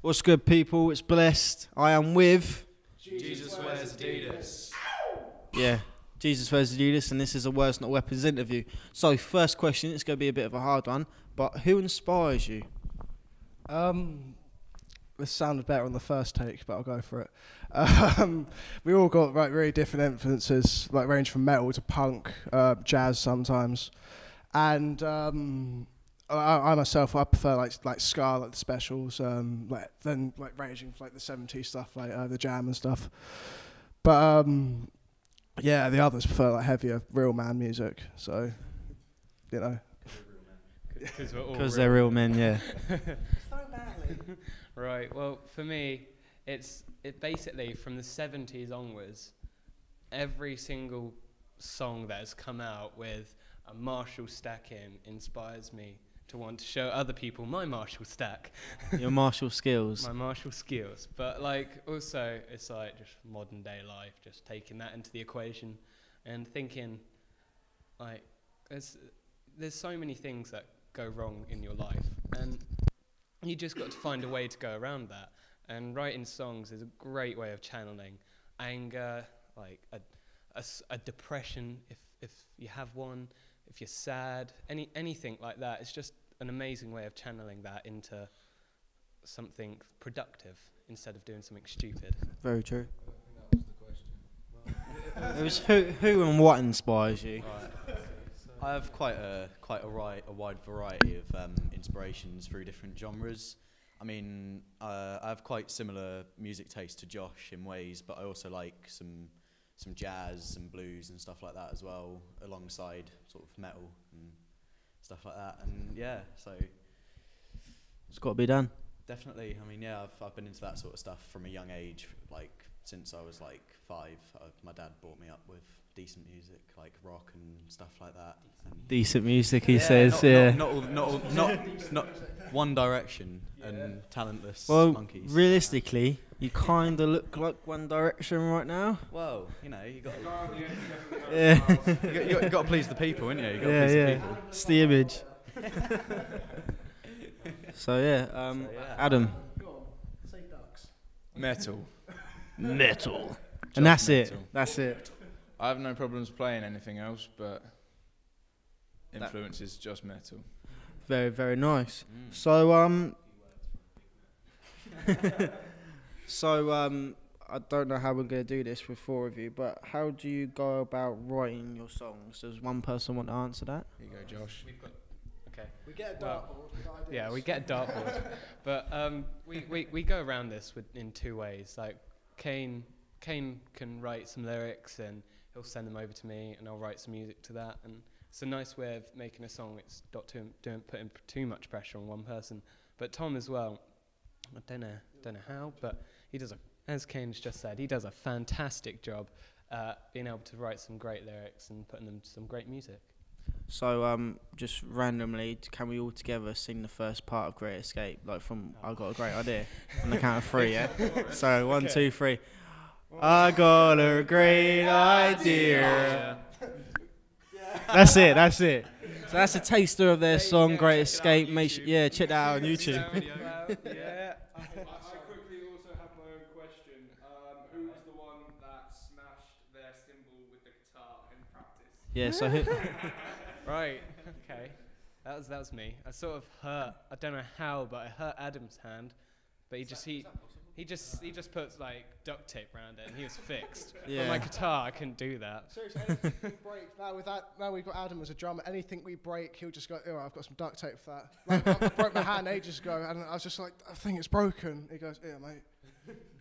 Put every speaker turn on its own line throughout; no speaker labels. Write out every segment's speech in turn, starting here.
What's good, people? It's Blessed. I am with...
Jesus wears Adidas.
Yeah, Jesus wears Addidas, and this is a Words Not Weapons interview. So, first question, it's going to be a bit of a hard one, but who inspires you?
This sounded better on the first take, but I'll go for it. We all got really different influences, range from metal to punk, jazz sometimes, and I myself I prefer like ska, like the Specials, then ranging from the '70s stuff, the Jam and stuff. But yeah, the others prefer heavier, real man music. So, you know,
Because they're real men, yeah.
so badly.
Right. Well, for me, it basically from the '70s onwards, every single song that has come out with a Marshall stack inspires me to want to show other people my Marshall stack.
Your martial skills.
My Marshall skills. But also it's just modern day life, just taking that into the equation and thinking there's so many things that go wrong in your life, and you just got to find a way to go around that. And writing songs is a great way of channeling anger, a depression if you have one, if you're sad, anything like that. It's just an amazing way of channeling that into something productive instead of doing something stupid.
Very true.
I think that was the question.
It was who and what inspires you?
Right. I have quite a wide variety of inspirations through different genres. I mean, I have quite similar music taste to Josh in ways, but I also like some jazz and blues and stuff like that as well, alongside sort of metal and stuff like that. And yeah, so
It's got to be done.
definitely. I mean, yeah, I've been into that sort of stuff from a young age, since I was 5. My dad brought me up with decent music, like rock and stuff like that. And
Decent music, he says, yeah.
Not One Direction and Talentless
Well,
Monkeys.
realistically, you kind of look like One Direction right now.
Well, you know, you got
Yeah.
you got to please the people, innit? You got to
Yeah,
please
yeah.
the people.
It's the image. So, yeah,
yeah.
Adam.
Go on, say ducks.
Metal.
Metal.
Just
And that's
metal.
it. That's it.
I have no problems playing anything else, but influence is just metal.
Very, very nice.
Mm.
So, I don't know how we're going to do this with 4 of you, but how do you go about writing your songs? Does one person want to answer that?
Here you go, Josh.
Okay.
We get a
Well,
dartboard. We got ideas.
Yeah, we get a dartboard. But we go around this in 2 ways. Kane can write some lyrics and he'll send them over to me, and I'll write some music to that. And it's a nice way of making a song. It's not putting too much pressure on one person. But Tom as well. I don't know how, but he does as Kane's just said, he does a fantastic job being able to write some great lyrics and putting them to some great music.
So, just randomly, can we all together sing the first part of Great Escape? I got a great idea. On the count of 3, yeah? So, 1, 2, 3. I got a great idea. That's it. So that's a taster of their song, Great Escape. Check that out on YouTube.
Yeah.
I quickly also have my own question. Who was the one that smashed their cymbal with the guitar in practice?
Yeah, so
Right. Okay. That was me. I sort of hurt. I don't know how, but I hurt Adam's hand. But he just puts duct tape around it, and he was fixed.
Yeah.
But my guitar, I couldn't do that.
Seriously, anything we break, now we've got Adam as a drummer, anything we break, he'll just go, oh, I've got some duct tape for that. I broke my hand ages ago, and I was just like, I think it's broken. He goes, yeah, mate.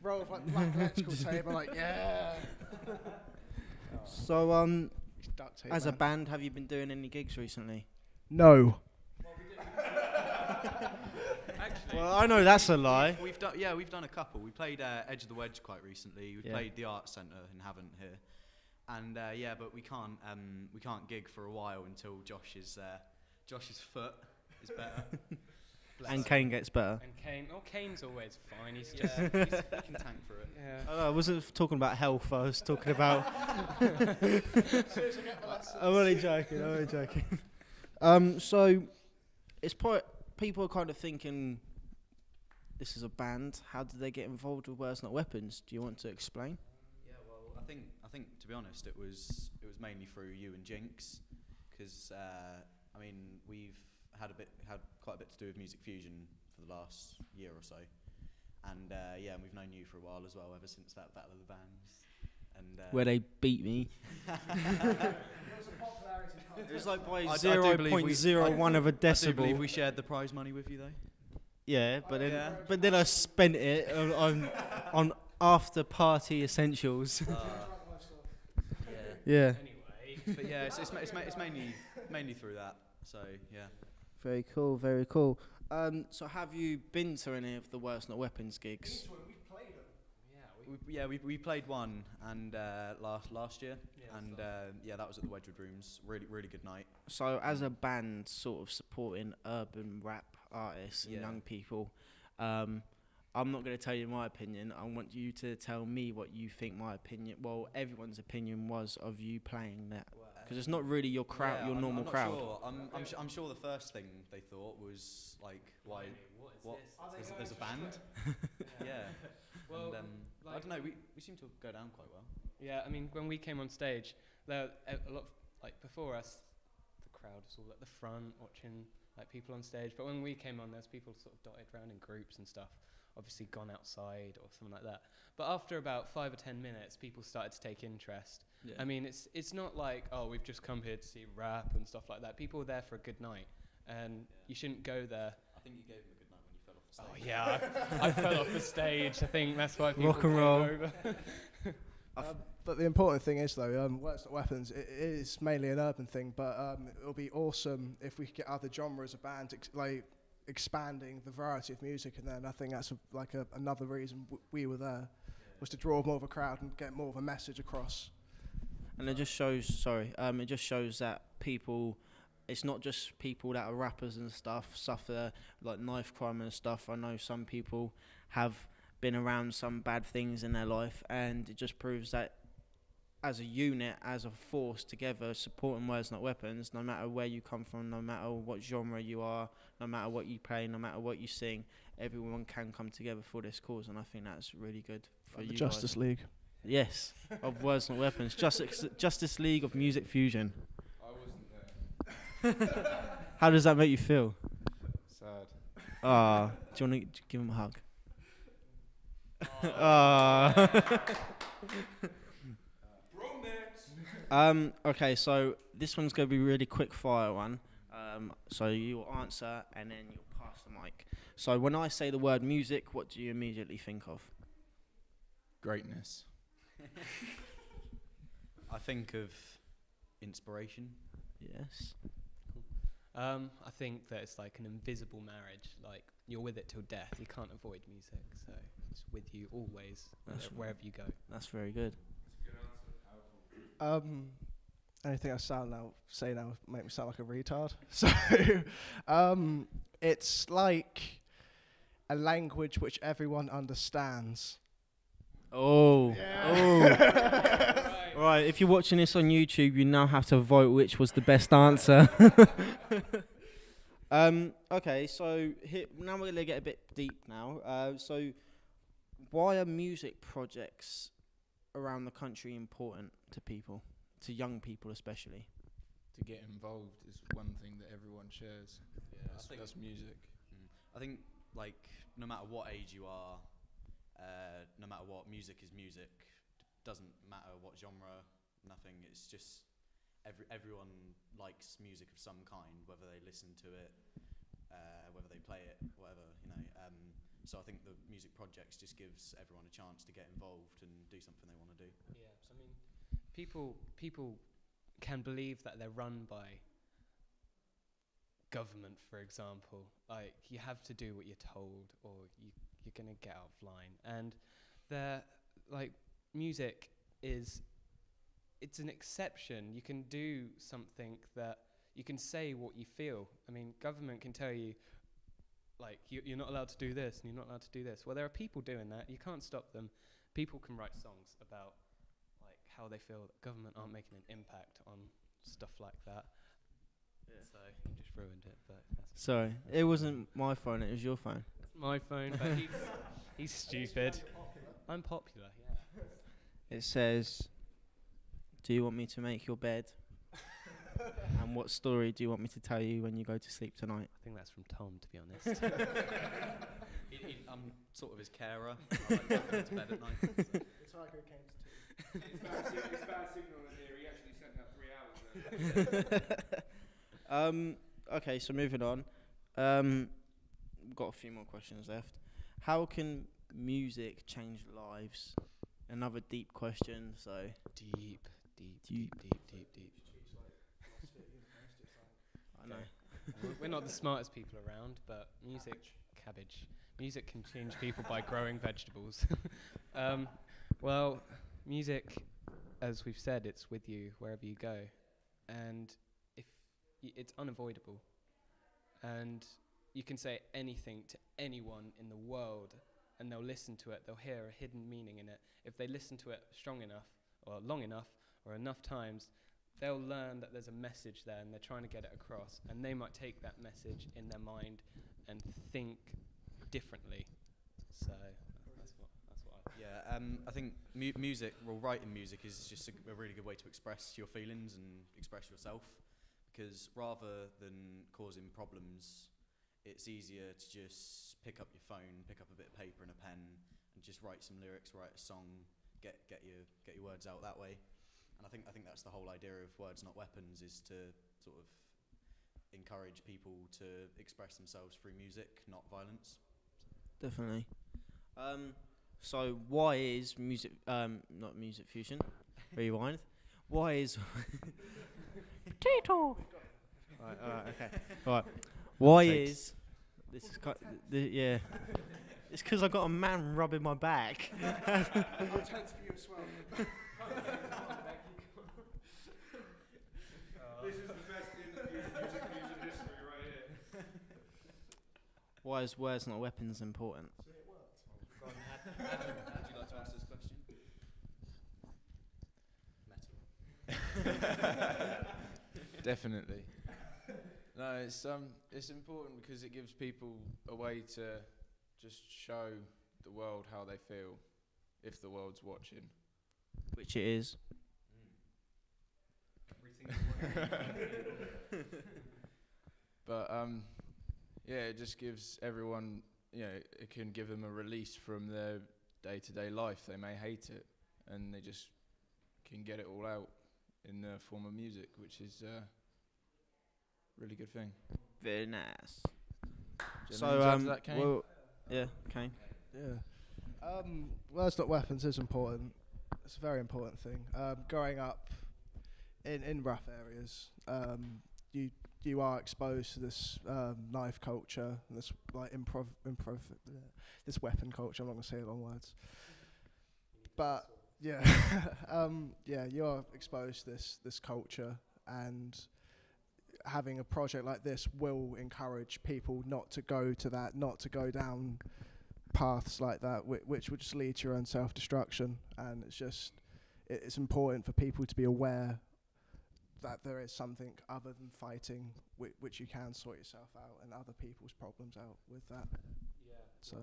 Roll of black electrical tape, I'm like, yeah.
So,
It's duct tape,
as a
man.
band, have you been doing any gigs recently?
No.
Actually,
Well, I know that's a lie.
We've done a couple. We played Edge of the Wedge quite recently. We played the Arts Centre in Havant here, and but we can't gig for a while until Josh's foot is better.
And Kane gets better.
and Kane's always fine. He's
Yeah,
just
he can tank for it.
yeah.
I wasn't talking about health. I was talking about. I'm only joking. So it's people are kind of thinking this is a band. How did they get involved with Words Not Weapons? Do you want to explain?
Yeah, well, I think to be honest, it was mainly through you and Jinx, because I mean we've had quite a bit to do with Music Fusion for the last year or so, and yeah, and we've known you for a while as well, ever since that Battle of the Bands, and
Where they beat me. It was like by
I do believe
0.01 of a
I do believe
decibel.
we shared the prize money with you though.
Yeah, but then
Yeah.
but then I spent it on after party essentials. Yeah.
Anyway,
But yeah, it's mainly through that. So yeah.
Very cool, very cool. So have you been to any of the Words Not Weapons gigs?
We played one and last year,
Yeah,
and yeah, that was at the Wedgwood Rooms. Really good night.
So as a band sort of supporting urban rap artists and
Yeah.
young people, I'm not going to tell you my opinion. I want you to tell me what you think my opinion, well, everyone's opinion was of you playing that. Because it's not really your crowd,
Yeah,
your normal
I'm not
crowd.
Sure. I'm sure the first thing they thought was like, why?
what is this?
There's a band? Yeah.
Well,
and, I
like-
don't know. We seem to go down quite well.
Yeah, I mean, when we came on stage, there were a lot of, like, before us, the crowd was all at the front watching, like, people on stage. But when we came on, there's people sort of dotted around in groups and stuff, obviously gone outside or something like that. But after about 5 or 10 minutes, people started to take interest.
Yeah.
I mean, it's not like, oh, we've just come here to see rap and stuff like that. People were there for a good night, and you shouldn't go there.
I think you gave him a good night when you fell off the stage.
Oh yeah, I fell off the stage. I think that's why people
Rock and
came
roll.
over.
But the important thing is, though, Words Not Weapons, it is mainly an urban thing, but it'll be awesome if we could get other genres of bands, expanding the variety of music, and then I think that's another reason we were there, was to draw more of a crowd and get more of a message across.
And it just shows, it just shows that people, it's not just people that are rappers and stuff, suffer like knife crime and stuff. I know some people have been around some bad things in their life, and it just proves that as a unit, as a force together, supporting Words Not Weapons, no matter where you come from, no matter what genre you are, no matter what you play, no matter what you sing, everyone can come together for this cause, and I think that's really good for
Like
you
the Justice
guys.
League.
Yes, of Words Not Weapons. Justice League of Music Fusion.
I wasn't there.
How does that make you feel?
Sad.
Do you want to give him a hug? Ah. Okay, so this one's going to be a really quick fire one. So you'll answer and then you'll pass the mic. So when I say the word music, what do you immediately think of?
Greatness.
I think of inspiration.
Yes.
I think that it's like an invisible marriage. Like, you're with it till death. You can't avoid music, so it's with you always, wherever you go.
That's very good.
Anything I say now make me sound like a retard. So, it's like a language which everyone understands.
Oh. Right, if you're watching this on YouTube, you now have to vote which was the best answer. Okay, so now we're going to get a bit deep now. So why are music projects around the country important to people, to young people especially?
To get involved is one thing that everyone shares.
Yeah,
That's music.
I think, like, no matter what age you are, no matter what, music is music. Doesn't matter what genre, nothing. It's just everyone likes music of some kind, whether they listen to it, whether they play it, whatever, you know. So I think the music projects just gives everyone a chance to get involved and do something they want to do.
Yeah, so I mean, people can believe that they're run by government, for example. Like, you have to do what you're told, or you're gonna get out of line. And they're like, music it's an exception. You can do something that you can say what you feel. I mean, government can tell you, like, you're not allowed to do this and you're not allowed to do this. Well, there are people doing that. You can't stop them. People can write songs about, like, how they feel that government aren't making an impact on stuff like that. Yeah. So you just ruined it. But that's
Sorry, it wasn't my phone, it was your phone.
my phone, but he's stupid. I'm popular, yeah.
It says, "Do you want me to make your bed? And what story do you want me to tell you when you go to sleep tonight?"
I think that's from Tom, to be honest.
I'm sort of his carer. I like to go to bed at night.
It's like it came to tea.
It's bad signal in here. He actually sent that 3 hours ago.
Okay, so moving on. We've got a few more questions left. How can music change lives? Another deep question. So
Deep.
I know.
We're not the smartest people around, but cabbage. Music can change people by growing vegetables. Well, music, as we've said, it's with you wherever you go, and it's unavoidable. And you can say anything to anyone in the world, and they'll listen to it. They'll hear a hidden meaning in it. If they listen to it strong enough, or long enough, or enough times, they'll learn that there's a message there, and they're trying to get it across. And they might take that message in their mind and think differently. So that's what I.
Yeah, I think music, well, writing music is just a really good way to express your feelings and express yourself. Because rather than causing problems, it's easier to just pick up your phone, pick up a bit of paper and a pen, and just write some lyrics, write a song, get your words out that way. And I think that's the whole idea of Words Not Weapons, is to sort of encourage people to express themselves through music, not violence.
Definitely. So why is music, not Music Fusion, rewind. Why is potato? Alright, okay. Alright. Why is this is yeah? It's because I got a man rubbing my back.
I'm tense for you as well.
This is the best interview in Music Fusion history right here.
Why is Words Not Weapons important?
Would you like to answer this question? Metal.
Definitely. No, it's important because it gives people a way to just show the world how they feel, if the world's watching.
Which it is.
But yeah, it just gives everyone, it can give them a release from their day-to-day life. They may hate it, and they just can get it all out in the form of music, which is a really good thing.
Very nice.
So, that, Kane?
well, yeah, Kane.
Yeah. Words Not Weapons is important. It's a very important thing. Growing up in rough areas, you are exposed to this knife culture and this like improv this weapon culture. I'm not gonna say long words, but yeah, yeah, you are exposed to this culture, and having a project like this will encourage people not to go to that, not to go down paths like that, which would just lead to your own self-destruction. And it's important for people to be aware that there is something other than fighting, which you can sort yourself out and other people's problems out with that.
Yeah.
So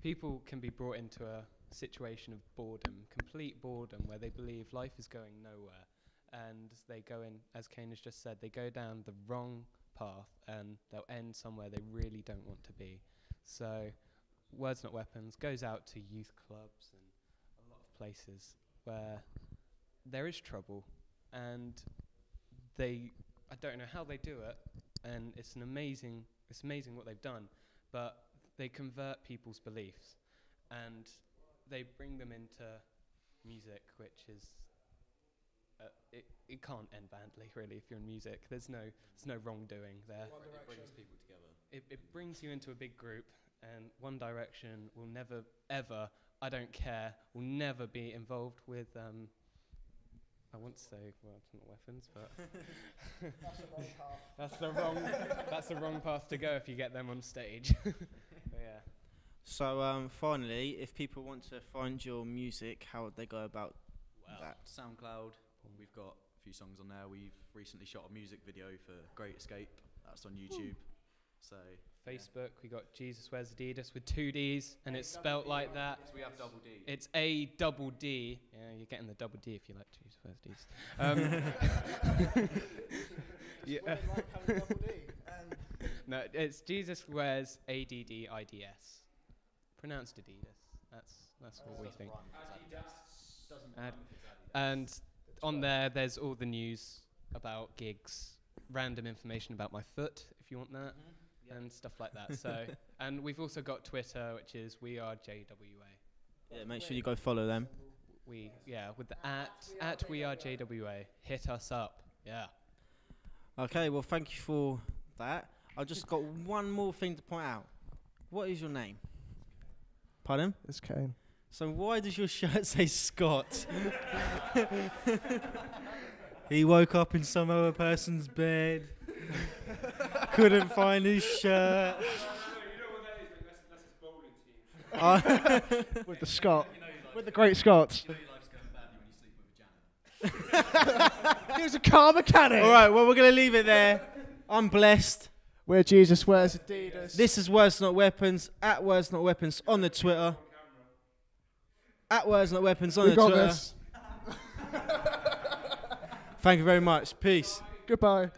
People can be brought into a situation of boredom, complete boredom, where they believe life is going nowhere, and they go in, as Kane has just said, they go down the wrong path, and they'll end somewhere they really don't want to be. So, Words Not Weapons goes out to youth clubs and a lot of places where there is trouble, and I don't know how they do it, and it's amazing what they've done, but they convert people's beliefs, and they bring them into music, which is it can't end badly, really. If you're in music, there's no wrongdoing there.
It brings people together.
It brings you into a big group, and One Direction will never ever, I don't care, will never be involved with I want to say Words Not Weapons, but that's the wrong path to go if you get them on stage. But yeah.
So finally, if people want to find your music, how would they go about that?
SoundCloud, we've got a few songs on there. We've recently shot a music video for Great Escape. That's on YouTube. So
Facebook, we got Jesus Wears Adidas with 2 Ds, and it's spelt like that.
we have double D.
It's A double D. Yeah, you're getting the double D if you like Jesus Wears Ds. Yeah. No, it's Jesus Wears ADDIDS. Pronounced Adidas. That's what we think. And on there's all the news about gigs, random information about my foot, if you want that, and stuff like that. So, and we've also got Twitter, which is We Are JWA.
Yeah, make sure you go follow them.
With the at We Are JWA. Hit us up. Yeah.
Okay, well, thank you for that. I've just got one more thing to point out. What is your name? Pardon?
It's Kane.
So why does your shirt say Scott? He woke up in some other person's bed. Couldn't find his shirt.
You know what that is? That's his bowling team.
With the Scot. With the great Scots.
You know your life's going badly when you sleep with a janitor.
He was a car mechanic.
All right, well, we're going to leave it there. I'm blessed.
Where Jesus Wears Adidas.
This is Words Not Weapons, at Words Not Weapons on the Twitter. At Words Not Weapons on
We
the
got
Twitter.
this.
Thank you very much. Peace.
Goodbye.